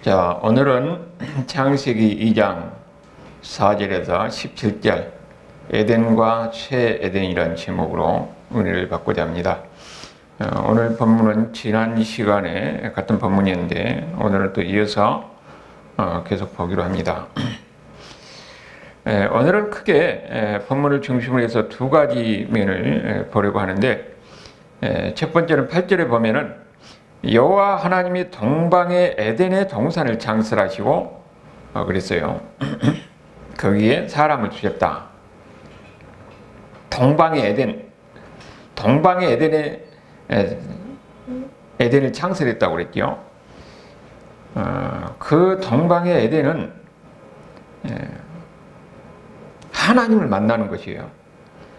자, 오늘은 창세기 2장 4절에서 17절 에덴과 새 에덴이라는 제목으로 은혜를 받고자 합니다. 오늘 본문은 지난 시간에 같은 본문이었는데 오늘은 또 이어서 계속 보기로 합니다. 오늘은 크게 본문을 중심으로 해서 두 가지 면을 보려고 하는데, 첫 번째는 8절에 보면은 여호와 하나님이 동방의 에덴의 동산을 창설하시고 그랬어요. 거기에 사람을 주셨다. 동방의 에덴을 창설했다고 그랬죠. 그 동방의 에덴은 하나님을 만나는 것이에요.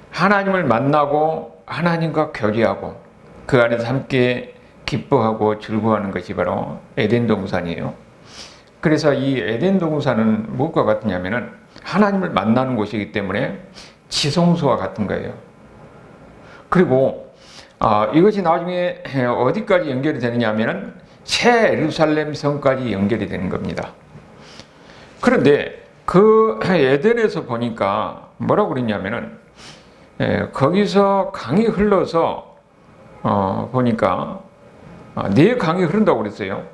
하나님을 만나고 하나님과 교제하고 그 안에서 함께 기뻐하고 즐거워하는 것이 바로 에덴 동산이에요. 그래서 이 에덴 동산은 무엇과 같으냐면은 하나님을 만나는 곳이기 때문에 지성소와 같은 거예요. 그리고 이것이 나중에 어디까지 연결이 되느냐면은 새 예루살렘 성까지 연결이 되는 겁니다. 그런데 그 에덴에서 보니까 뭐라고 그랬냐면은 거기서 강이 흘러서 보니까 네 강이 흐른다고 그랬어요.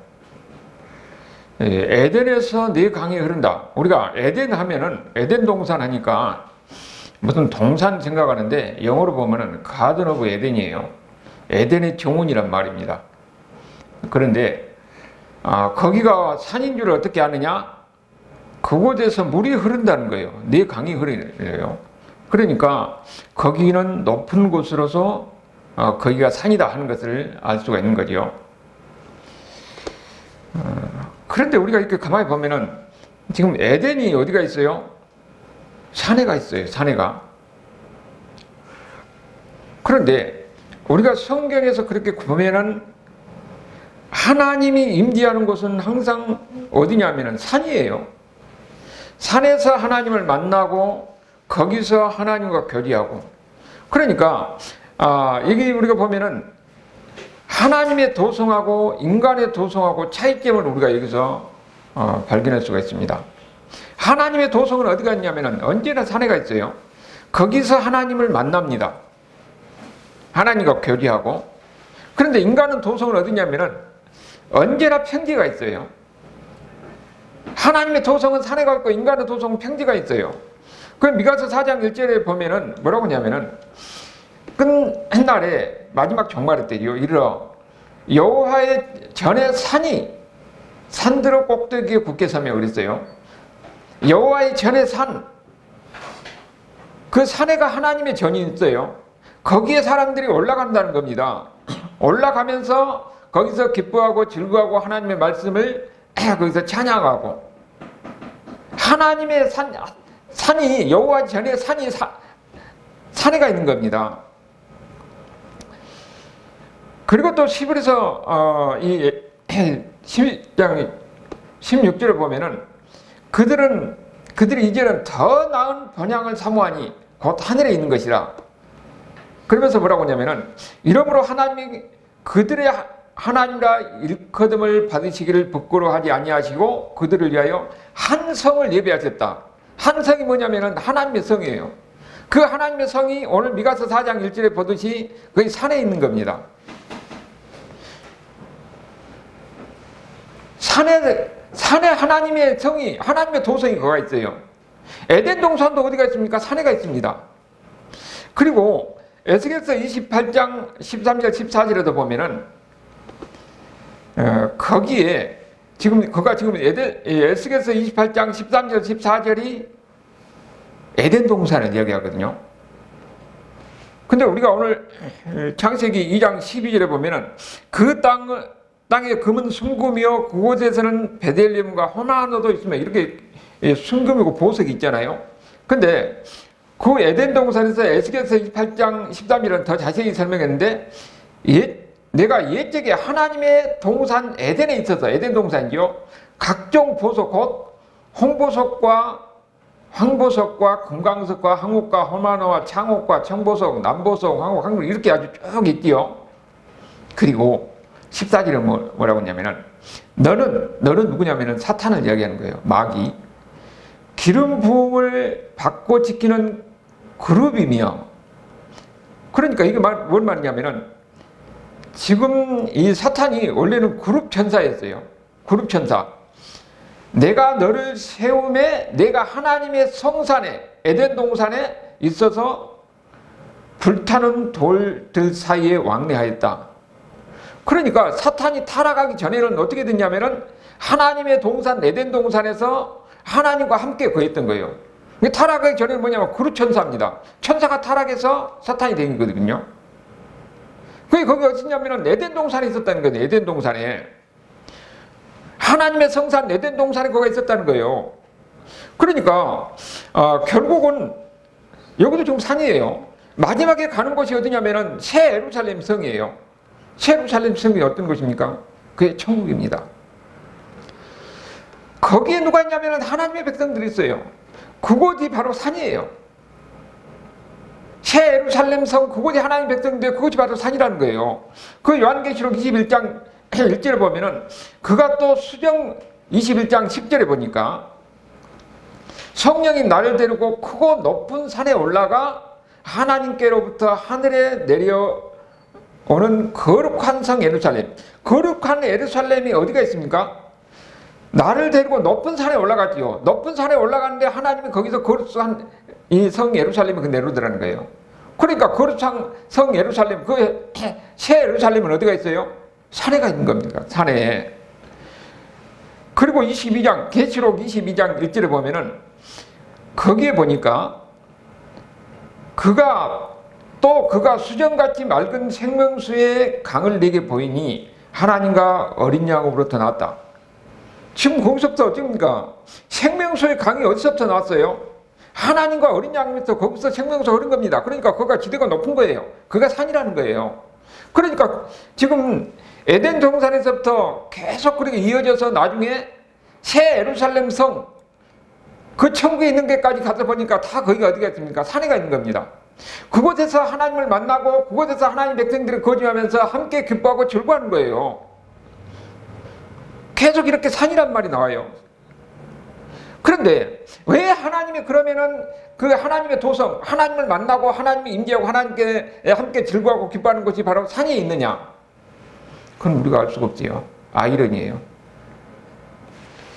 에덴에서 네 강이 흐른다. 우리가 에덴 하면은 에덴 동산 하니까 무슨 동산 생각하는데 영어로 보면은 가든 오브 에덴이에요. 에덴의 정원이란 말입니다. 그런데 거기가 산인 줄 어떻게 아느냐? 그곳에서 물이 흐른다는 거예요. 네 강이 흐르요. 그러니까 거기는 높은 곳으로서 거기가 산이다 하는 것을 알 수가 있는 거죠. 그런데 우리가 이렇게 가만히 보면은 지금 에덴이 어디가 있어요? 산에가 있어요. 산에가. 그런데 우리가 성경에서 그렇게 보면은 하나님이 임재하는 곳은 항상 어디냐면은 산이에요. 산에서 하나님을 만나고 거기서 하나님과 교제하고. 그러니까 여기 우리가 보면은 하나님의 도성하고 인간의 도성하고 차이점을 우리가 여기서 발견할 수가 있습니다. 하나님의 도성은 어디가 있냐면은 언제나 산에가 있어요. 거기서 하나님을 만납니다. 하나님과 교제하고. 그런데 인간은 도성은 어디냐면은 언제나 평지가 있어요. 하나님의 도성은 산에가 있고 인간의 도성은 평지가 있어요. 그 미가서 4장 1절에 보면은 뭐라고 하냐면은 끝날에 마지막 종말의 때요. 이르러 여호와의 전에 산들어 꼭대기에 굳게 서며 그랬어요. 여호와의 전에 산, 그 산에가 하나님의 전이 있어요. 거기에 사람들이 올라간다는 겁니다. 올라가면서 거기서 기뻐하고 즐거워하고 하나님의 말씀을 거기서 찬양하고, 하나님의 산이 여호와 전에 산에가 있는 겁니다. 그리고 또 시브에서 이 12장 16절을 보면은 그들이 이제는 더 나은 번향을 사모하니 곧 하늘에 있는 것이라. 그러면서 뭐라고 하냐면은 이러므로 하나님이 그들의 하나님이라 일컬음을 받으시기를 부끄러워하지 아니하시고 그들을 위하여 한 성을 예배하셨다. 한 성이 뭐냐면은 하나님의 성이에요. 그 하나님의 성이 오늘 미가서 4장 1절에 보듯이 거기 산에 있는 겁니다. 산에 하나님의 성이, 하나님의 도성이 거가 있어요. 에덴 동산도 어디가 있습니까? 산에가 있습니다. 그리고 에스겔서 28장 13절 14절에도 보면은 거기에 지금 에스겔서 28장 13절 14절이 에덴 동산을 이야기하거든요. 근데 우리가 오늘 창세기 2장 12절에 보면은 그 땅에 금은 순금이요 그곳에서는 베들레헴과 호나노도 있으며 이렇게 순금이고 보석이 있잖아요. 근데 그 에덴 동산에서 에스겔서 28장 13절은 더 자세히 설명했는데 내가 옛적에 하나님의 동산 에덴에 있어서 에덴 동산이요 각종 보석 곧 홍보석과 황보석과 금강석과 황옥과 호마노와 창옥과 청보석 남보석 황옥 이렇게 아주 쭉 있지요. 그리고 14절에 뭐라고 했냐면은 너는 누구냐면은 사탄을 이야기하는 거예요. 마귀. 기름 부음을 받고 지키는 그룹이며, 그러니까 이게 뭔 말이냐면은 지금 이 사탄이 원래는 그룹 천사였어요. 그룹 천사. 내가 너를 세움에 내가 하나님의 성산에 에덴 동산에 있어서 불타는 돌들 사이에 왕래하였다. 그러니까 사탄이 타락하기 전에는 어떻게 됐냐면은 하나님의 동산 에덴 동산에서 하나님과 함께 거했던 거예요. 타락하기 전에는 뭐냐면 그룹 천사입니다. 천사가 타락해서 사탄이 된 거거든요. 그게 거기 어디냐면은 에덴 동산에 있었다는 거예요. 에덴 동산에. 하나님의 성산 에덴 동산에 거기가 있었다는 거예요. 그러니까 결국은 여기도 지금 산이에요. 마지막에 가는 곳이 어디냐면은 새 예루살렘 성이에요. 새 예루살렘 성이 어떤 곳입니까? 그게 천국입니다. 거기에 누가 있냐면은 하나님의 백성들이 있어요. 그곳이 바로 산이에요. 새 예루살렘 성, 그곳이 하나님의 백성인데 그곳이 바로 산이라는 거예요. 그 요한계시록 21장 1절에 보면은 그가 또 수정 21장 10절에 보니까 성령이 나를 데리고 크고 높은 산에 올라가 하나님께로부터 하늘에 내려오는 거룩한 성 예루살렘. 거룩한 예루살렘이 어디가 있습니까? 나를 데리고 높은 산에 올라갔지요. 높은 산에 올라갔는데 하나님이 거기서 거룩한 이 성 예루살렘이 내려오더라는 거예요. 그러니까 거룩한 성 예루살렘, 그 새 예루살렘은 어디가 있어요? 산에가 있는 겁니다. 산에. 그리고 22장, 계시록 22장 1절에 보면은 거기에 보니까 그가 수정같이 맑은 생명수의 강을 내게 보이니 하나님과 어린 양으로부터 나왔다. 지금 거기서부터 어떻습니까? 생명수의 강이 어디서부터 나왔어요? 하나님과 어린 양으로부터 거기서 생명수가 흐른 겁니다. 그러니까 거기가 지대가 높은 거예요. 그가 산이라는 거예요. 그러니까 지금 에덴 동산에서부터 계속 그렇게 이어져서 나중에 새 예루살렘 성, 그 천국에 있는 데까지 가서 보니까 다 거기가 어디가 있습니까? 산에가 있는 겁니다. 그곳에서 하나님을 만나고 그곳에서 하나님 백성들이 거주하면서 함께 기뻐하고 즐거워하는 거예요. 계속 이렇게 산이란 말이 나와요. 그런데 왜 하나님이 그러면은 그 하나님의 도성, 하나님을 만나고 하나님이 임재하고 하나님께 함께 즐거워하고 기뻐하는 곳이 바로 산에 있느냐? 그건 우리가 알 수가 없지요. 아이러니예요.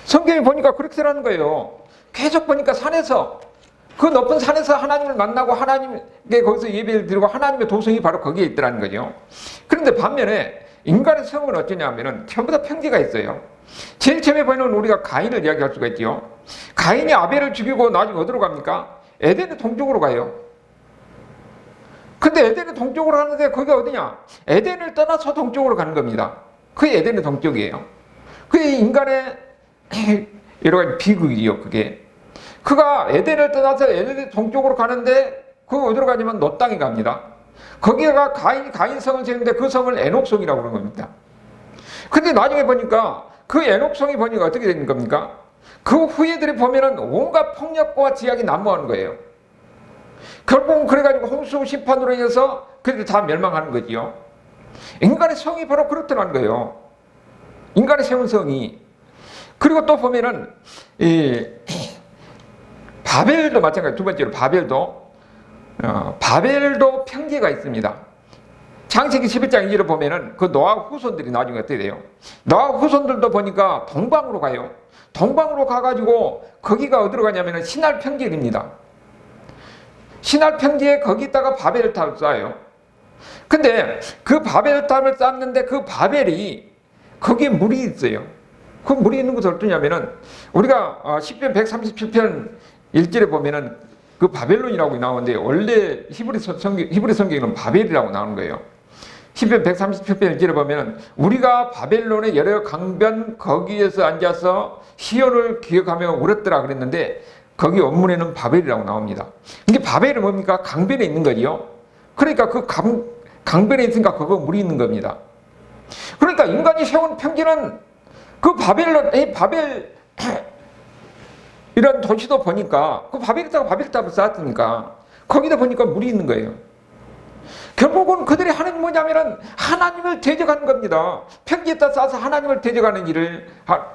성경에 보니까 그렇게 되라는 거예요. 계속 보니까 산에서, 그 높은 산에서 하나님을 만나고 하나님께 거기서 예배를 드리고 하나님의 도성이 바로 거기에 있더라는 거죠. 그런데 반면에 인간의 성은 어쩌냐면은 전부 다 평지가 있어요. 제일 처음에 보이는 우리가 가인을 이야기할 수가 있죠. 가인이 아벨을 죽이고 나중에 어디로 갑니까? 에덴의 동쪽으로 가요. 근데 에덴의 동쪽으로 가는데 거기가 어디냐? 에덴을 떠나서 동쪽으로 가는 겁니다. 그게 에덴의 동쪽이에요. 그게 인간의 여러 가지 비극이요, 그게. 그가 에덴을 떠나서 에덴의 동쪽으로 가는데 그 어디로 가냐면 롯 땅에 갑니다. 거기가 가인 성을 지는데 그 성을 에녹성이라고 그러는 겁니다. 근데 나중에 보니까 그 에녹성이 보니까 어떻게 되는 겁니까? 그 후예들이 보면은 온갖 폭력과 지약이 난무하는 거예요. 결국은 그래가지고 홍수 심판으로 인해서 그들이 다 멸망하는 거지요. 인간의 성이 바로 그렇더라는 거예요. 인간의 세운 성이. 그리고 또 보면은 바벨도 마찬가지. 두 번째로 바벨도 평지가 있습니다. 창세기 11장 2절을 보면은 그 노아 후손들이 나중에 어떻게 돼요? 노아 후손들도 보니까 동방으로 가요. 동방으로 가가지고 거기가 어디로 가냐면은 시날 평지입니다. 시날 평지에 거기다가 바벨탑을 쌓아요. 근데 그 바벨탑을 쌓는데 그 바벨이 거기에 물이 있어요. 그 물이 있는 곳은 어떠냐면은 우리가 시편 137편 1절에 보면은 그 바벨론이라고 나오는데 원래 히브리 성경에는 바벨이라고 나오는 거예요. 시편 137편 1절에 보면 우리가 바벨론의 여러 강변 거기에서 앉아서 시온을 기억하며 울었더라 그랬는데 거기 원문에는 바벨이라고 나옵니다. 이게 바벨은 뭡니까? 강변에 있는 거지요. 그러니까 그 강변에 있으니까 거기 물이 있는 겁니다. 그러니까 인간이 세운 평지는 그 바벨 이런 도시도 보니까 그 바벨에다가 바벨탑을 쌓았으니까 거기다 보니까 물이 있는 거예요. 결국은 그들의 하나님이 뭐냐면은 하나님을 대적하는 겁니다. 평지에다 싸서 하나님을 대적하는 일을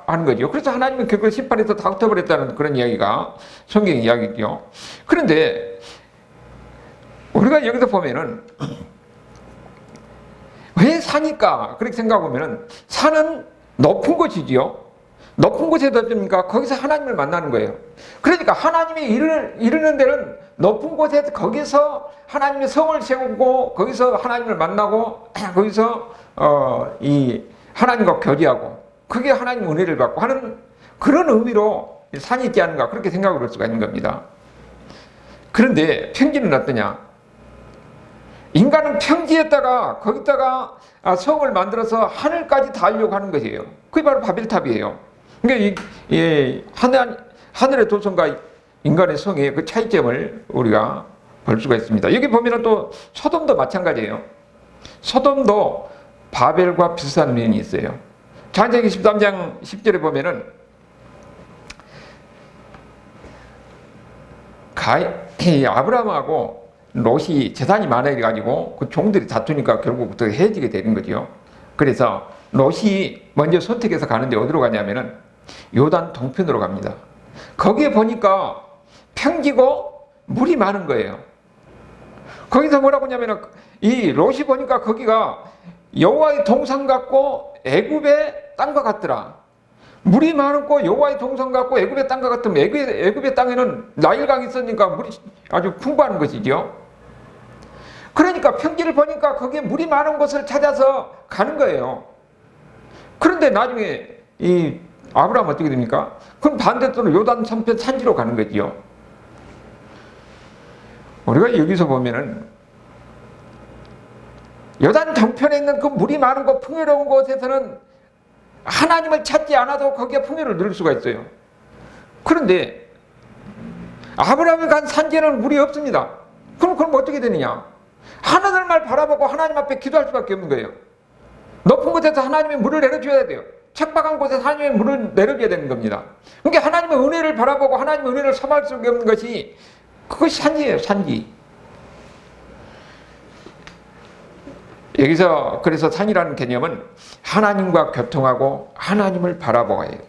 하는 거죠. 그래서 하나님은 결국 심판에서 다 흩어버렸다는 그런 이야기가 성경 이야기죠. 그런데 우리가 여기서 보면은 왜 산일까? 그렇게 생각해보면은 산은 높은 곳이지요. 높은 곳에 덮입니까? 거기서 하나님을 만나는 거예요. 그러니까 하나님이 이르는 데는 높은 곳에 거기서 하나님의 성을 세우고 거기서 하나님을 만나고 거기서 이 하나님과 교제하고 그게 하나님 은혜를 받고 하는 그런 의미로 산이 있지 않은가 그렇게 생각을 할 수가 있는 겁니다. 그런데 평지는 어떠냐? 인간은 평지에다가 거기다가 성을 만들어서 하늘까지 닿으려고 하는 것이에요. 그게 바로 바벨탑이에요. 그러니까 하늘의 도성과 인간의 성의 그 차이점을 우리가 볼 수가 있습니다. 여기 보면 또 소돔도 마찬가지예요. 소돔도 바벨과 비슷한 면이 있어요. 창세기 13장 10절에 보면은 아브라함하고 롯이 재산이 많아가지고 그 종들이 다투니까 결국 더 헤어지게 되는 거죠. 그래서 롯이 먼저 선택해서 가는데 어디로 가냐면은 요단 동편으로 갑니다. 거기에 보니까 평지고 물이 많은 거예요. 거기서 뭐라고 하냐면은 이 롯이 보니까 거기가 여호와의 동산 같고 애굽의 땅과 같더라. 물이 많고 여호와의 동산 같고 애굽의 땅과 같으면 애굽의 땅에는 나일강이 있으니까 물이 아주 풍부한 것이죠. 그러니까 평지를 보니까 거기에 물이 많은 곳을 찾아서 가는 거예요. 그런데 나중에 이 아브라함 어떻게 됩니까? 그럼 반대쪽으로 요단 선편 산지로 가는 거지요. 우리가 여기서 보면은 요단 정편에 있는 그 물이 많은 곳, 풍요로운 곳에서는 하나님을 찾지 않아도 거기에 풍요를 누릴 수가 있어요. 그런데 아브라함이 간 산지에는 물이 없습니다. 그럼 어떻게 되느냐? 하늘만 바라보고 하나님 앞에 기도할 수밖에 없는 거예요. 높은 곳에서 하나님의 물을 내려줘야 돼요. 척박한 곳에서 하나님의 물을 내려줘야 되는 겁니다. 그러니까 하나님의 은혜를 바라보고 하나님의 은혜를 섬할 수 없는 것이 그것이 산지예요. 산지. 여기서 그래서 산이라는 개념은 하나님과 교통하고 하나님을 바라보아야 해요.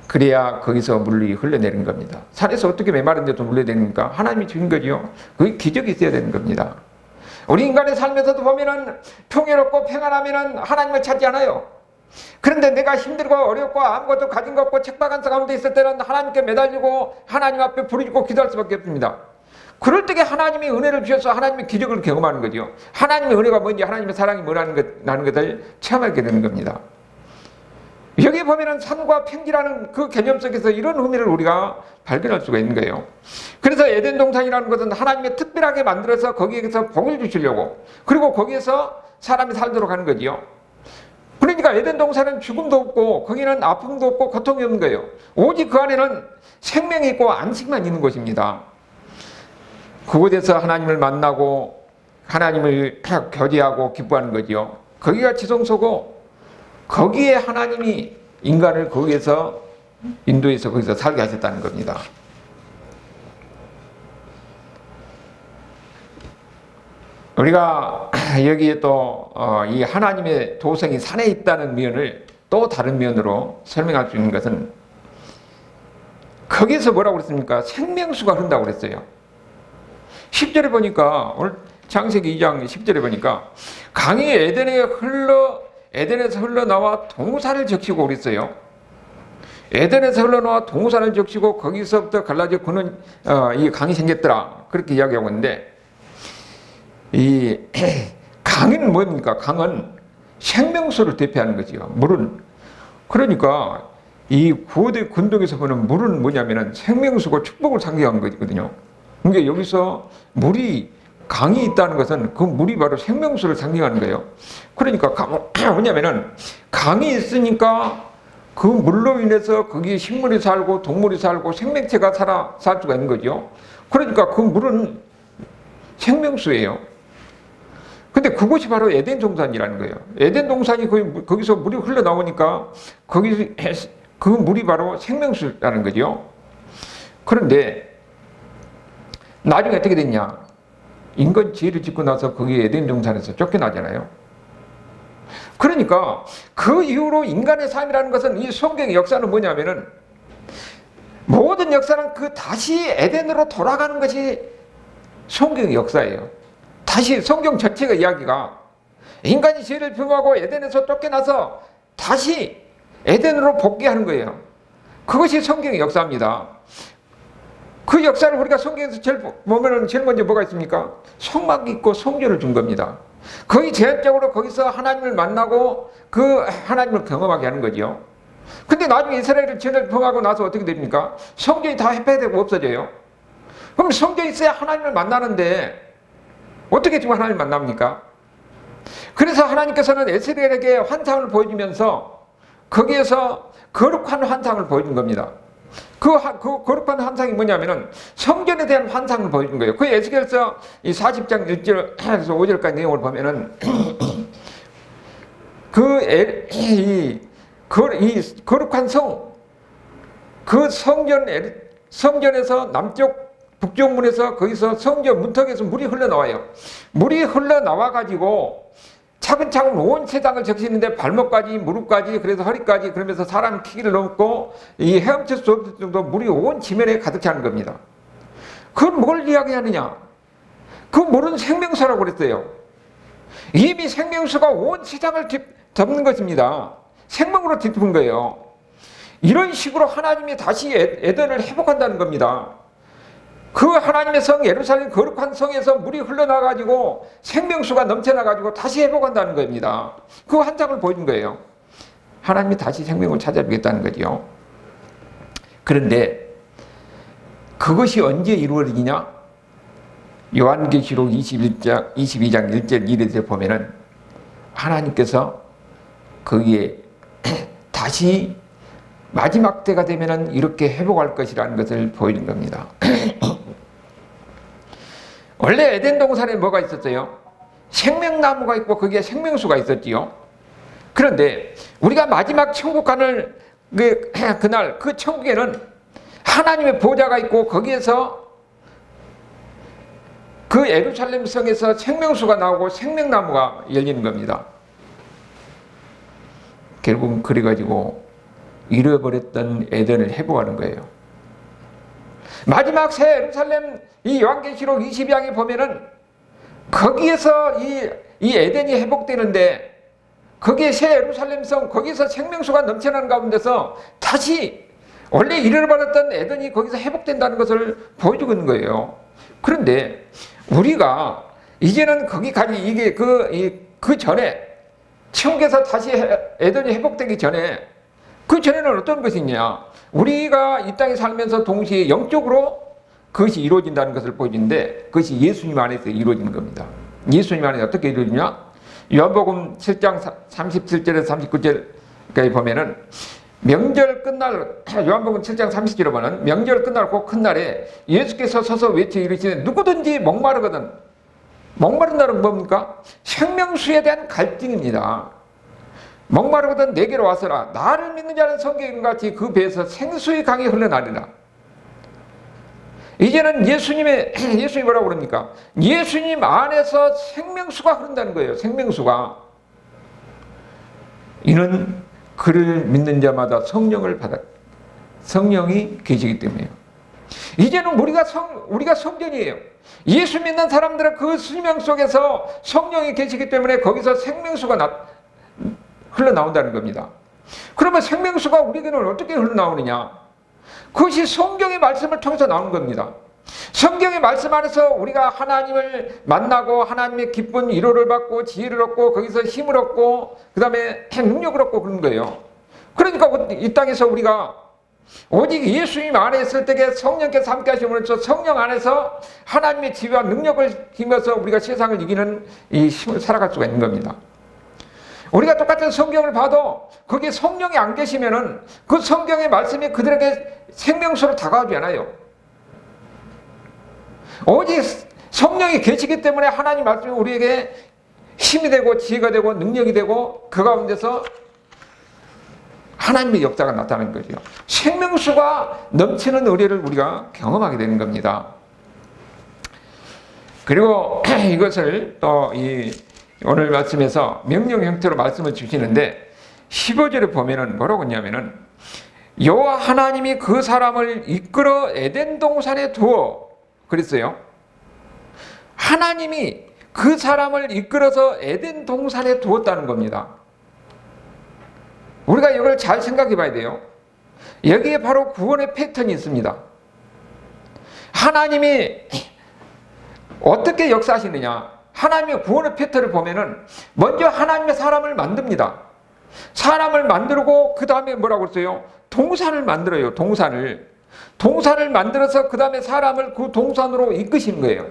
그래야 거기서 물이 흘러내리는 겁니다. 산에서 어떻게 메마른데도 흘러내립니까? 하나님이 주신 거죠. 그게 기적이 있어야 되는 겁니다. 우리 인간의 삶에서도 보면은 평화롭고 평안하면은 하나님을 찾지 않아요. 그런데 내가 힘들고 어렵고 아무것도 가진 것 없고 척박한 가운데 있을 때는 하나님께 매달리고 하나님 앞에 부르짖고 기도할 수밖에 없습니다. 그럴 때에 하나님이 은혜를 주셔서 하나님의 기적을 경험하는 거죠. 하나님의 은혜가 뭔지 하나님의 사랑이 뭐라는 것을 체험하게 되는 겁니다. 여기 보면은 산과 평지라는 그 개념 속에서 이런 의미를 우리가 발견할 수가 있는 거예요. 그래서 에덴 동산이라는 것은 하나님이 특별하게 만들어서 거기에서 복을 주시려고 그리고 거기에서 사람이 살도록 하는 거지요. 그러니까 에덴 동산은 죽음도 없고 거기는 아픔도 없고 고통이 없는 거예요. 오직 그 안에는 생명이 있고 안식만 있는 곳입니다. 그곳에서 하나님을 만나고 하나님을 교제하고 기뻐하는 거지요. 거기가 지성소고 거기에 하나님이 인간을 거기에서 인도해서 거기서 살게 하셨다는 겁니다. 우리가 여기에 또 이 하나님의 도성이 산에 있다는 면을 또 다른 면으로 설명할 수 있는 것은 거기서 뭐라고 그랬습니까? 생명수가 흐른다고 그랬어요. 10절에 보니까 오늘 창세기 2장 10절에 보니까 강이 에덴에서 흘러나와 동산을 적시고 그랬어요. 에덴에서 흘러나와 동산을 적시고 거기서부터 갈라져 그는 이 강이 생겼더라. 그렇게 이야기하고 있는데 이 강은 뭡니까? 강은 생명수를 대표하는 거지요. 물은. 그러니까 이 구어대 근동에서 보는 물은 뭐냐면은 생명수고 축복을 상징하는 거거든요. 그러니까 여기서 강이 있다는 것은 그 물이 바로 생명수를 상징하는 거예요. 그러니까 뭐냐면은 강이 있으니까 그 물로 인해서 거기에 식물이 살고 동물이 살고 생명체가 살 수가 있는 거죠. 그러니까 그 물은 생명수예요. 근데 그곳이 바로 에덴 동산이라는 거예요. 에덴 동산이 거기서 물이 흘러나오니까 그 물이 바로 생명수라는 거죠. 그런데 나중에 어떻게 됐냐? 인간 죄를 짓고 나서 거기 에덴 동산에서 쫓겨나잖아요. 그러니까 그 이후로 인간의 삶이라는 것은, 이 성경의 역사는 뭐냐면은, 모든 역사는 그 다시 에덴으로 돌아가는 것이 성경의 역사예요. 다시 성경 전체가 이야기가 인간이 죄를 범하고 에덴에서 쫓겨나서 다시 에덴으로 복귀하는 거예요. 그것이 성경의 역사입니다. 그 역사를 우리가 성경에서 보면은 제일 먼저 뭐가 있습니까? 성막이 있고 성전을 준 겁니다. 거의 제한적으로 거기서 하나님을 만나고 그 하나님을 경험하게 하는 거죠. 근데 나중에 이스라엘이 죄를 범하고 나서 어떻게 됩니까? 성전이 다 해체되고 없어져요. 그럼 성전이 있어야 하나님을 만나는데 어떻게 지금 하나님을 만납니까? 그래서 하나님께서는 에스겔에게 환상을 보여주면서 거기에서 거룩한 환상을 보여준 겁니다. 그 거룩한 환상이 뭐냐면은 성전에 대한 환상을 보여준 거예요. 그 에스겔서 이 40장 1절에서 5절까지 내용을 보면은 이 거룩한 성, 그 성전에서 남쪽 북쪽 문에서 거기서 성전 문턱에서 물이 흘러나와요. 물이 흘러나와가지고 차근차근 온 세상을 적시는데 발목까지, 무릎까지, 그래서 허리까지, 그러면서 사람 키를 넘고 이 헤엄칠 수 없을 정도 물이 온 지면에 가득 차는 겁니다. 그건 뭘 이야기하느냐? 그 물은 생명수라고 그랬어요. 이미 생명수가 온 세상을 덮는 것입니다. 생명으로 뒤덮은 거예요. 이런 식으로 하나님이 다시 에덴을 회복한다는 겁니다. 그 하나님의 성 예루살렘 거룩한 성에서 물이 흘러나가지고 생명수가 넘쳐나가지고 다시 회복한다는 겁니다. 그 환상을 보여준 거예요. 하나님이 다시 생명을 찾아주겠다는 거죠. 그런데 그것이 언제 이루어지냐? 요한계시록 22장 1절 2절에 보면은 하나님께서 거기에 다시 마지막 때가 되면은 이렇게 회복할 것이라는 것을 보여준 겁니다. 원래 에덴 동산에 뭐가 있었어요? 생명나무가 있고 거기에 생명수가 있었지요. 그런데 우리가 마지막 천국 가는 그날 그 천국에는 하나님의 보좌가 있고 거기에서 그 예루살렘 성에서 생명수가 나오고 생명나무가 열리는 겁니다. 결국은 그래가지고 잃어버렸던 에덴을 회복하는 거예요. 마지막 새 예루살렘 이 요한계시록 22장에 보면은 거기에서 이 에덴이 회복되는데 거기에 새 예루살렘 성 거기서 생명수가 넘쳐나는 가운데서 다시 원래 잃어버렸던 에덴이 거기서 회복된다는 것을 보여주고 있는 거예요. 그런데 우리가 이제는 거기까지 이게 그 전에 천국에서 다시 에덴이 회복되기 전에 그 전에는 어떤 것이 있냐? 우리가 이 땅에 살면서 동시에 영적으로 그것이 이루어진다는 것을 보여주는데 그것이 예수님 안에서 이루어지는 겁니다. 예수님 안에서 어떻게 이루어지냐? 요한복음 7장 37절에서 39절까지 보면은 명절 끝날 요한복음 7장 30절에 보면 명절 끝날 그 큰 날에 예수께서 서서 외쳐 이르시되 누구든지 목마르거든 목마른 날은 뭡니까? 생명수에 대한 갈등입니다. 목마르거든 내게로 와서라. 나를 믿는 자는 성경과 같이 그 배에서 생수의 강이 흘러나리라. 이제는 예수님이 뭐라고 그럽니까? 예수님 안에서 생명수가 흐른다는 거예요. 생명수가. 이는 그를 믿는 자마다 성령이 계시기 때문에요. 이제는 우리가 성전이에요. 예수 믿는 사람들은 그 수명 속에서 성령이 계시기 때문에 거기서 생명수가 흘러나온다는 겁니다. 그러면 생명수가 우리에게는 어떻게 흘러나오느냐? 그것이 성경의 말씀을 통해서 나오는 겁니다. 성경의 말씀 안에서 우리가 하나님을 만나고 하나님의 기쁜 위로를 받고 지혜를 얻고 거기서 힘을 얻고 그 다음에 능력을 얻고 그런 거예요. 그러니까 이 땅에서 우리가 오직 예수님 안에 있을 때에 성령께서 함께 하심으로써 성령 안에서 하나님의 지혜와 능력을 힘입어서 우리가 세상을 이기는 이 힘을 살아갈 수가 있는 겁니다. 우리가 똑같은 성경을 봐도 거기에 성령이 안 계시면은 그 성경의 말씀이 그들에게 생명수로 다가오지 않아요. 오직 성령이 계시기 때문에 하나님 말씀이 우리에게 힘이 되고 지혜가 되고 능력이 되고 그 가운데서 하나님의 역사가 나타나는 거죠. 생명수가 넘치는 은혜를 우리가 경험하게 되는 겁니다. 그리고 이것을 또 오늘 말씀에서 명령 형태로 말씀을 주시는데 15절에 보면은 뭐라고 했냐면은 여호와 하나님이 그 사람을 이끌어 에덴 동산에 두어 그랬어요. 하나님이 그 사람을 이끌어서 에덴 동산에 두었다는 겁니다. 우리가 이걸 잘 생각해 봐야 돼요. 여기에 바로 구원의 패턴이 있습니다. 하나님이 어떻게 역사하시느냐? 하나님의 구원의 패턴을 보면은 먼저 하나님의 사람을 만듭니다. 사람을 만들고 그 다음에 뭐라고 했어요? 동산을 만들어요. 동산을 만들어서 그 다음에 사람을 그 동산으로 이끄시는 거예요.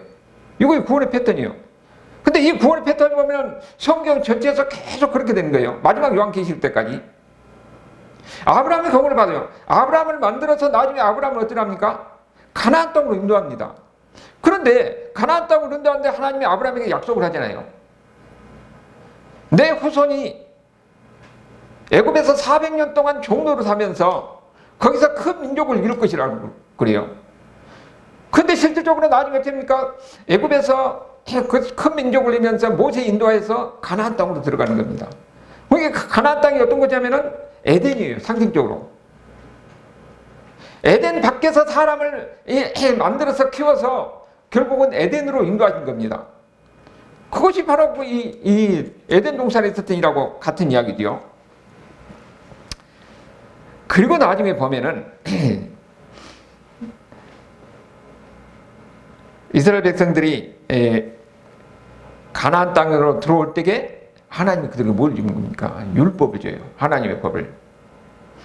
이거 구원의 패턴이에요. 근데 이 구원의 패턴을 보면 성경 전체에서 계속 그렇게 되는 거예요. 마지막 요한계시록 때까지. 아브라함의 경우를 봐도요. 아브라함을 만들어서 나중에 아브라함을 어떻게 합니까? 가나안 땅으로 인도합니다. 그런데 가나안 땅으로 인도하는데 하나님이 아브라함에게 약속을 하잖아요. 내 후손이 애굽에서 400년 동안 종로로 사면서 거기서 큰 민족을 이룰 것이라고 그래요. 근데 실질적으로 나중에 어떻게 됩니까? 애굽에서 그 큰 민족을 이루면서 모세 인도하여서 가나안 땅으로 들어가는 겁니다. 그게 가나안 땅이 어떤 거냐면은 에덴이에요. 상징적으로. 에덴 밖에서 사람을 만들어서 키워서 결국은 에덴으로 인도하신 겁니다. 그것이 바로 이 에덴 동산에 있었던 일하고 같은 이야기죠. 그리고 나중에 보면은 이스라엘 백성들이 가나안 땅으로 들어올 때에 하나님이 그들에게 뭘 주는 겁니까? 율법을 줘요. 하나님의 법을.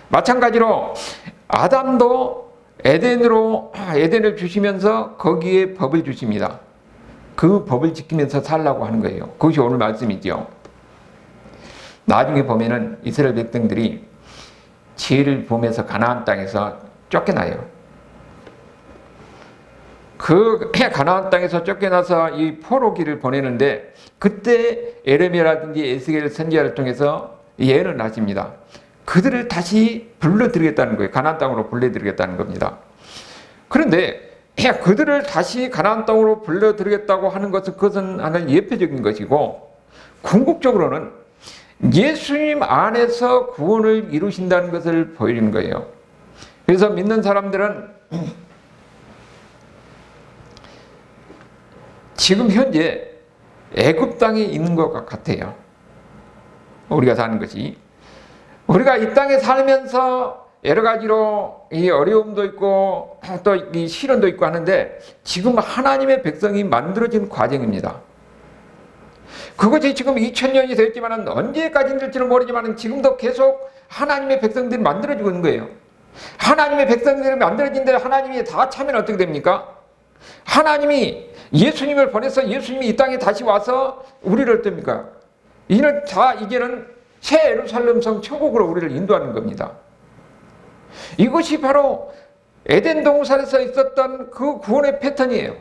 마찬가지로 아담도 에덴을 주시면서 거기에 법을 주십니다. 그 법을 지키면서 살라고 하는 거예요. 그것이 오늘 말씀이죠. 나중에 보면은 이스라엘 백성들이 죄를 범해서 가나안 땅에서 쫓겨나요. 그 가나안 땅에서 쫓겨나서 이 포로기를 보내는데 그때 에레미야라든지 에스겔 선지자를 통해서 예언을 하십니다. 그들을 다시 불러들이겠다는 거예요. 가나안 땅으로 불러들이겠다는 겁니다. 그런데 그들을 다시 가나안 땅으로 불러들이겠다고 하는 것은 그것은 하나의 예표적인 것이고 궁극적으로는 예수님 안에서 구원을 이루신다는 것을 보여주는 거예요. 그래서 믿는 사람들은 지금 현재 애굽 땅에 있는 것 같아요. 우리가 사는 것이. 우리가 이 땅에 살면서 여러 가지로 이 어려움도 있고 또 이 시련도 있고 하는데 지금 하나님의 백성이 만들어진 과정입니다. 그것이 지금 2000년이 되었지만 언제까지 될지는 모르지만 지금도 계속 하나님의 백성들이 만들어지고 있는 거예요. 하나님의 백성들이 만들어진데 하나님이 다 차면 어떻게 됩니까? 하나님이 예수님을 보내서 예수님이 이 땅에 다시 와서 우리를 어떻습니까? 이제는 새 예루살렘 성 천국으로 우리를 인도하는 겁니다. 이것이 바로 에덴 동산에서 있었던 그 구원의 패턴이에요.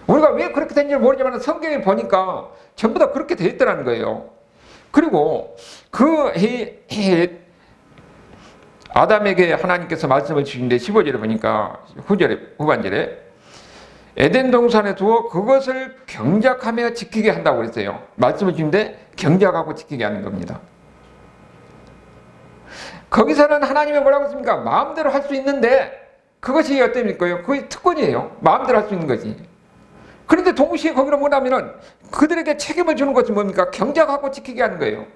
우리가 왜 그렇게 된지 모르지만 성경에 보니까 전부 다 그렇게 되어 있더라는 거예요. 그리고 아담에게 하나님께서 말씀을 주시는데 15절에 보니까 후반절에 에덴 동산에 두어 그것을 경작하며 지키게 한다고 그랬어요. 말씀을 주는데 경작하고 지키게 하는 겁니다. 거기서는 하나님이 뭐라고 했습니까? 마음대로 할 수 있는데 그것이 어떻습니까? 그게 특권이에요. 마음대로 할 수 있는 거지. 그런데 동시에 거기로 뭐냐면은 그들에게 책임을 주는 것이 뭡니까? 경작하고 지키게 하는 거예요.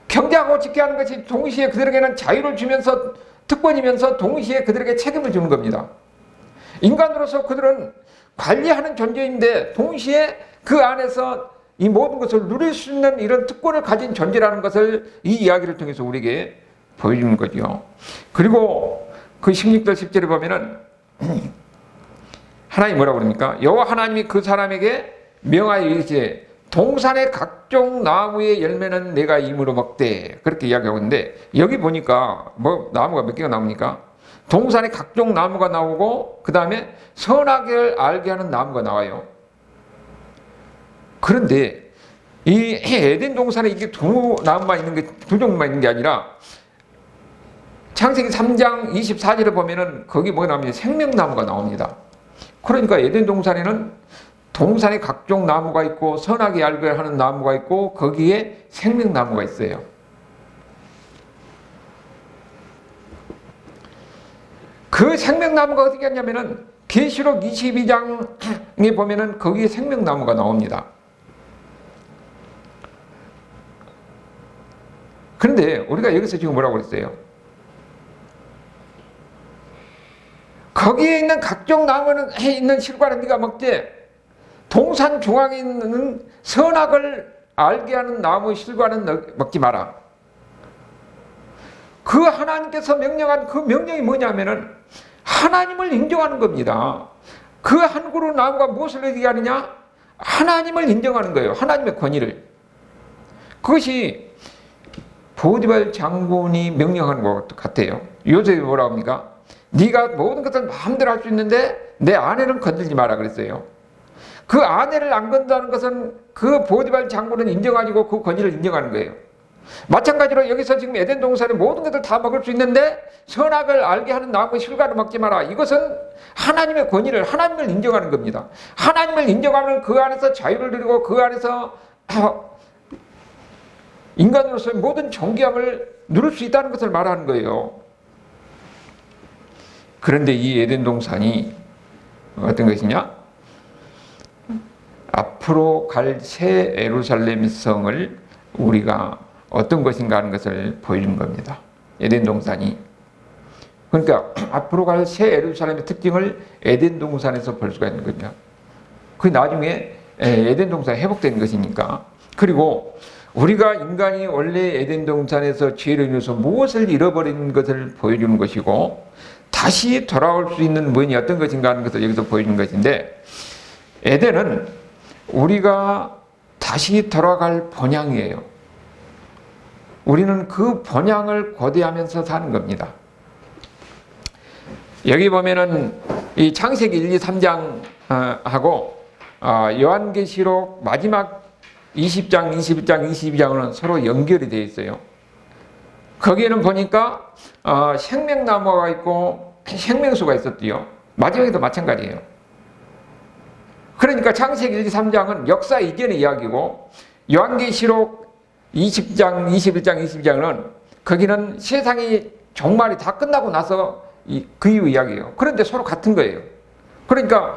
경작하고 지키게 하는 것이 동시에 그들에게는 자유를 주면서 특권이면서 동시에 그들에게 책임을 주는 겁니다. 인간으로서 그들은 관리하는 존재인데 동시에 그 안에서 이 모든 것을 누릴 수 있는 이런 특권을 가진 존재라는 것을 이 이야기를 통해서 우리에게 보여주는 거죠. 그리고 그 16절 10절에 보면은 하나님이 뭐라고 그럽니까? 여호와 하나님이 그 사람에게 명하여 이르시되 동산의 각종 나무의 열매는 내가 임으로 먹되 그렇게 이야기하고 있는데 여기 보니까 뭐 나무가 몇 개가 나옵니까? 동산에 각종 나무가 나오고 그 다음에 선악을 알게 하는 나무가 나와요. 그런데 이 에덴 동산에 이게 두 종류만 있는 게 아니라 창세기 3장 24절에 보면은 거기 뭐가 나옵니까? 생명나무가 나옵니다. 그러니까 에덴 동산에는 동산에 각종 나무가 있고 선악이 알게 하는 나무가 있고 거기에 생명나무가 있어요. 그 생명나무가 어떻게 하냐면은 계시록 22장에 보면은 거기에 생명나무가 나옵니다. 그런데 우리가 여기서 지금 뭐라고 그랬어요? 거기에 있는 각종 나무는 해 있는 실과는 네가 먹되 동산 중앙에 있는 선악을 알게 하는 나무 실과는 먹지 마라. 그 하나님께서 명령한 그 명령이 뭐냐면은 하나님을 인정하는 겁니다. 그 한 그루 나무가 무엇을 얘기하느냐? 하나님을 인정하는 거예요. 하나님의 권위를. 그것이 보디발 장군이 명령하는 것 같아요. 요셉이 뭐라고 합니까? 네가 모든 것을 마음대로 할 수 있는데 내 아내는 건들지 마라 그랬어요. 그 아내를 안 건다는 것은 그 보디발 장군은 인정하고 그 권위를 인정하는 거예요. 마찬가지로 여기서 지금 에덴 동산에 모든 것을 다 먹을 수 있는데 선악을 알게 하는 나무 실과를 먹지 마라. 이것은 하나님의 권위를, 하나님을 인정하는 겁니다. 하나님을 인정하면 그 안에서 자유를 누리고 그 안에서 인간으로서의 모든 존귀함을 누릴 수 있다는 것을 말하는 거예요. 그런데 이 에덴 동산이 어떤 것이냐? 앞으로 갈 새 예루살렘 성을 우리가 어떤 것인가 하는 것을 보여준 겁니다. 에덴 동산이. 그러니까 앞으로 갈 새 예루살렘의 특징을 에덴 동산에서 볼 수가 있는 거죠. 그 나중에 에덴 동산이 회복된 것이니까. 그리고 우리가 인간이 원래 에덴 동산에서 죄를 인해서 무엇을 잃어버린 것을 보여주는 것이고 다시 돌아올 수 있는 문이 어떤 것인가 하는 것을 여기서 보여주는 것인데 에덴은 우리가 다시 돌아갈 번향이에요. 우리는 그 번향을 고대하면서 사는 겁니다. 여기 보면은 이 창세기 1, 2, 3장하고 요한계시록 마지막 20장, 21장, 22장은 서로 연결이 되어 있어요. 거기에는 보니까 생명나무가 있고 생명수가 있었대요. 마지막에도 마찬가지예요. 그러니까 창세기 1, 2, 3장은 역사 이전의 이야기고 요한계시록 20장, 21장, 22장은 거기는 세상이 종말이 다 끝나고 나서 그 이후 이야기예요. 그런데 서로 같은 거예요. 그러니까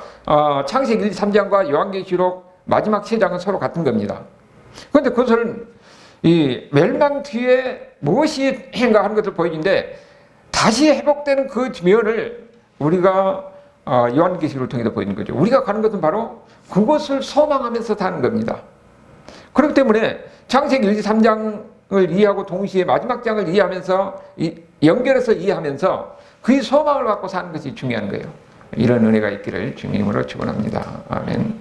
창세기 1, 3장과 요한계시록 마지막 3장은 서로 같은 겁니다. 그런데 그것을 이 멸망 뒤에 무엇이 행가 하는 것을 보여주는데 다시 회복되는 그 면을 우리가 요한계시록을 통해서 보이는 거죠. 우리가 가는 것은 바로 그것을 소망하면서 사는 겁니다. 그렇기 때문에 창세기 1, 2, 3장을 이해하고 동시에 마지막 장을 이해하면서 연결해서 이해하면서 그 소망을 갖고 사는 것이 중요한 거예요. 이런 은혜가 있기를 주님으로 축원합니다. 아멘.